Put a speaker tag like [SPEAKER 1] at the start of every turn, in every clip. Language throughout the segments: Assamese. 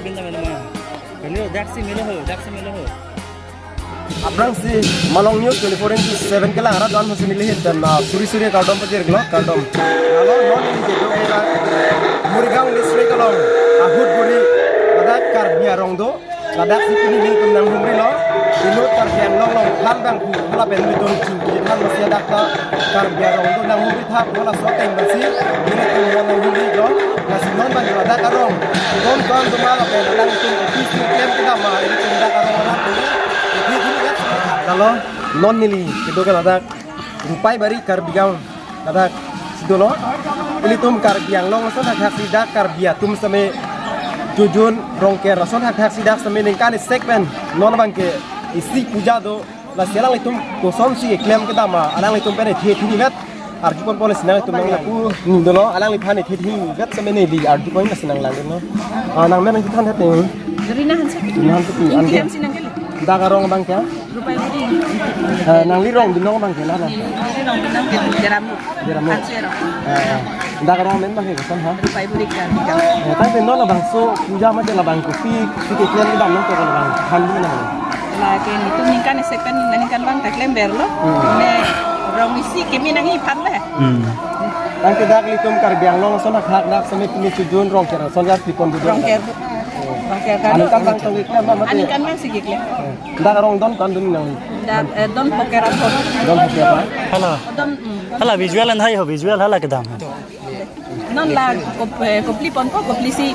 [SPEAKER 1] kinta melo maya. Kali daksi melo ho.
[SPEAKER 2] Aprang si Malong News 24/7 ke lara don masih milih dan suri kardom petir gelok kardom. Lalu non ini gitu era Murigang district kalau ahud buri ada karbia rongdo ada si ini bil kemnang humri lo dulu karbian long hal bang ku hala ben betul cing jitan masih ada karbia rongdo nang humri thap hala soteng masih ini kemnang humri lo masih non bang ada karong don dumala ben nang itu office kem kita mah ini kemnang karong orang kalau non nili itu kan ada rupai bari karbiang ada sidolo ini tum karbiang long so hak sidak karbia tum same jujun rongke rason hak sidak same ningkan segmen non bangke isi puja do la selang itu kosom si klaim kita ma alang itu pene thi vet arjupon polis nang itu nang laku dolo alang liphane thi vet same ne di arjupon senang lang no nang men kita hat ni
[SPEAKER 3] Rina hansa
[SPEAKER 2] ande da karong bang kya
[SPEAKER 3] rupai budi
[SPEAKER 2] nang lirong dinong bang kya na
[SPEAKER 3] rong binang ke jaramu ansero
[SPEAKER 2] da karong men bang ke san ha
[SPEAKER 3] rupai budi kan
[SPEAKER 2] tai ben no la bang so puja ma de la bang ko fi ke klem ni dam no ko la bang han ni na
[SPEAKER 3] la ke ni tu ningkan sekan ningkan bang tak lember lo ne rong isi ke mi nangi phan le
[SPEAKER 2] ang ke dak li tum kar biang long so na khak dak same ni chujun rong ke son ya ti kon du
[SPEAKER 3] rong ke kan
[SPEAKER 2] anu kan bang to klem ma
[SPEAKER 3] ani kan mang sige klem
[SPEAKER 2] da karong don kan dun nang
[SPEAKER 3] da don pokera ko
[SPEAKER 2] don ke pa
[SPEAKER 1] Hala.
[SPEAKER 3] don
[SPEAKER 1] Hala visual and hai ho visual hala ke dam.
[SPEAKER 3] non la kopli pon ko kopli si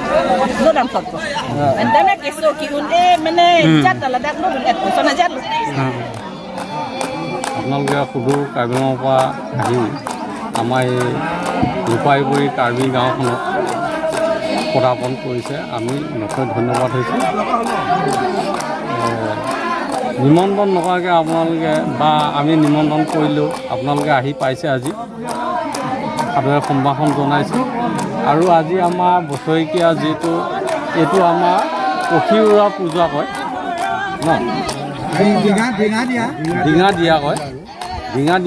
[SPEAKER 3] do dam pot ko andana keso ki un mene chat la dak no et ko sona jat
[SPEAKER 4] আপোনালোকে সুদূৰ কাৰ্বিঙৰ পৰা আহি আমাৰ এই ৰূপাইগুৰি কাৰ্বি গাঁওখনত পদাৰ্পণ কৰিছে আমি নথৈ ধন্যবাদ হৈছোঁ নিমন্ত্ৰণ নকৰাকৈ আপোনালোকে বা আমি নিমন্ত্ৰণ কৰিলেও আপোনালোকে আহি পাইছে আজি আপোনালোকে সম্ভাষণ জনাইছোঁ আৰু আজি আমাৰ বছৰেকীয়া যিটো এইটো আমাৰ পক্ষী উৰা পূজা কয় ন ডিঙা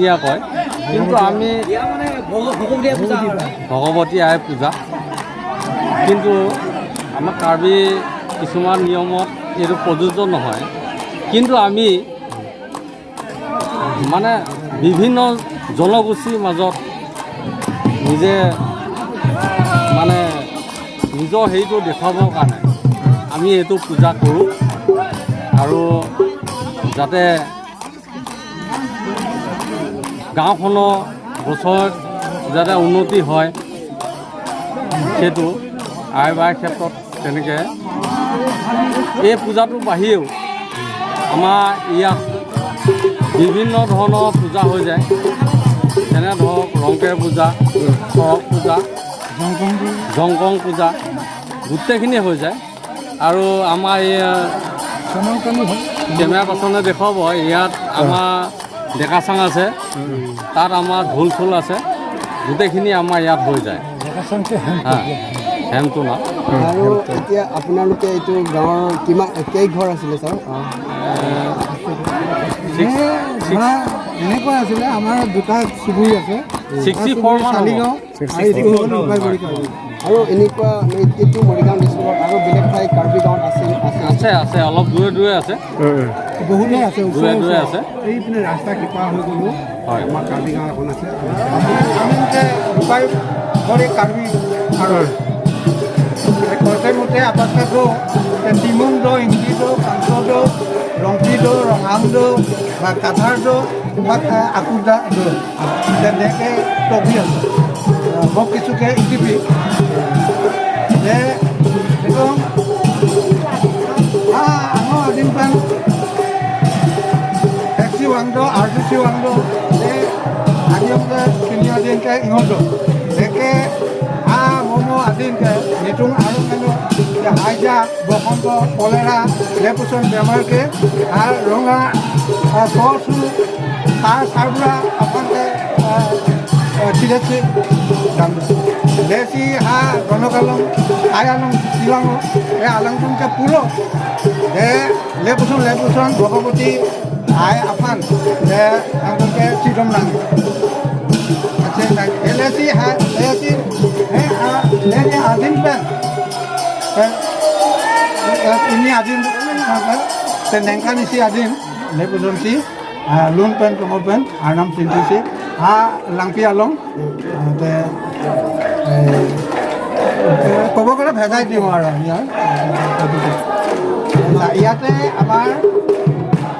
[SPEAKER 4] দিয়া কয় কিন্তু আমি ভগৱতী আই পূজা কিন্তু আমাৰ কাৰ্বি কিছুমান নিয়মত এইটো প্ৰযোজ্য নহয় কিন্তু আমি মানে বিভিন্ন জনগোষ্ঠীৰ মাজত নিজে মানে নিজৰ হেৰিটো দেখুৱাবৰ কাৰণে আমি এইটো পূজা কৰোঁ আৰু যাতে গাঁওখনৰ বছৰত যাতে উন্নতি হয় সেইটো আই বাই ক্ষেত্ৰত তেনেকৈ এই পূজাটোৰ বাহিৰেও আমাৰ ইয়াত বিভিন্ন ধৰণৰ পূজা হৈ যায় যেনে ধৰক ৰংকেৰ পূজা চৰক পূজা জংকং পূজা গোটেইখিনি হৈ যায় আৰু আমাৰ এই কেমেৰা পাৰ্চনে দেখুৱাব ইয়াত আমাৰ ডেকাচাং আছে তাত আমাৰ ঢোল চোল আছে গোটেইখিনি আমাৰ ইয়াত হৈ যায় হেমটো না
[SPEAKER 2] আৰু এতিয়া আপোনালোকে এইটো গাঁৱৰ কিমান কেই ঘৰ আছিলে ছাৰ
[SPEAKER 5] এনেকুৱা আছিলে আমাৰ দুটা চুবুৰী আছে
[SPEAKER 4] 64 মান
[SPEAKER 5] চালিগাঁও
[SPEAKER 2] আৰু এনেকুৱা এইটো মৰিগাঁও ডিষ্ট্ৰিক্টত আৰু বেলেগ ঠাই কাৰ্বি গাঁৱত
[SPEAKER 4] আছে অলপ দূৰে আছে
[SPEAKER 5] বহুতেই আছে
[SPEAKER 4] দূৰে আছে
[SPEAKER 5] এইপিনে ৰাস্তা কিপাৰ হৈ গ'লো
[SPEAKER 4] হয়
[SPEAKER 5] আমাৰ কাৰ্বি গাঁও এখন আছে উপায় করে কার্বি আর মতে আপাতত দো তিমন দো ইঞ্জি দো কাঞ্চ দো রংটি দো রঙাম দো বা কাঁথার দো বা আকুদা দো তেনেকে টপি আছে মোক কিছুকে ইটিপি যে এবং আমার আদিম পান ট্যাক্সি ওয়াংদো আরটিসি ওয়াংদো যে আদিমকে সিনিয়র দিনকে ইহঁতো একে মোমো আদিনকে নিতুং আৰু মেনো হাইজা বসন্ত কলেৰা লেপুচন বেমাৰকে আর রঙা সরসু তার সারগুলা আপনাকে চিরেছে দেশি হা গণকালং আই আলং শিলং এ আলংটুনকে পুরো দে লেপুচন ভগবতী আই আফান দে আমাকে চিরম লাগে LSI है LSI है लेकिन आदिम पे ini adin tenengkan isi adin lepujon si lun pen kemopen anam sinti si langpi along ক'ব গ'লে ভেজাই দিওঁ আৰু ইয়াতে আমাৰ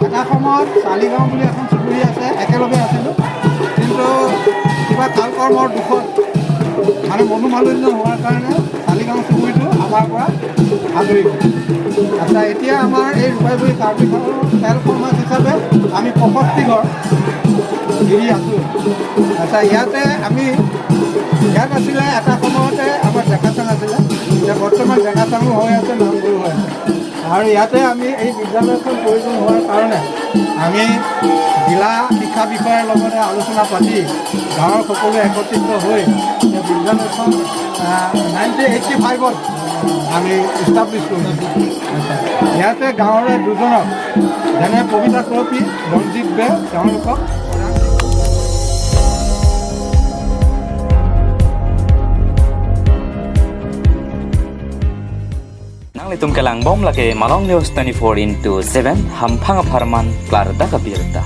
[SPEAKER 5] এটা সময়ত চালিগাঁও বুলি এখন চুবুৰী আছে একেলগে আছিলোঁ কিন্তু কিবা কাল কৰ্মৰ দুখত মানে মনোমালিন্য হোৱাৰ কাৰণে চালিগাঁও চুবুৰীটো আমাৰ পৰা আজৰি হ'ল আচ্ছা এতিয়া আমাৰ এই ৰূপাইগুৰি কাৰ্বিখনৰ খেল সমাজ হিচাপে আমি 65 ঘৰ ঘূৰি আছোঁ আচ্ছা ইয়াতে আমি ইয়াত আছিলে এটা সময়তে আমাৰ ডেকাচাং আছিলে এতিয়া বৰ্তমান ডেকাচাঙো হৈ আছে নামঘৰো হৈ আছে আৰু ইয়াতে আমি এই বিদ্যালয়খন প্ৰয়োজন হোৱাৰ কাৰণে আমি জিলা শিক্ষা বিষয়াৰ লগতে আলোচনা পাতি গাঁৱৰ সকলোৱে একত্ৰিত হৈ এই বিদ্যালয়খন 1985ত আমি ইষ্টাব্লিছ কৰিছোঁ ইয়াতে গাঁৱৰে দুজনক যেনে কবিতা ট্ৰফি ৰঞ্জিত বে তেওঁলোকক
[SPEAKER 6] Litum kelang bom lagi Malong News 24/7 Hampang Parman Klarda Kabirta.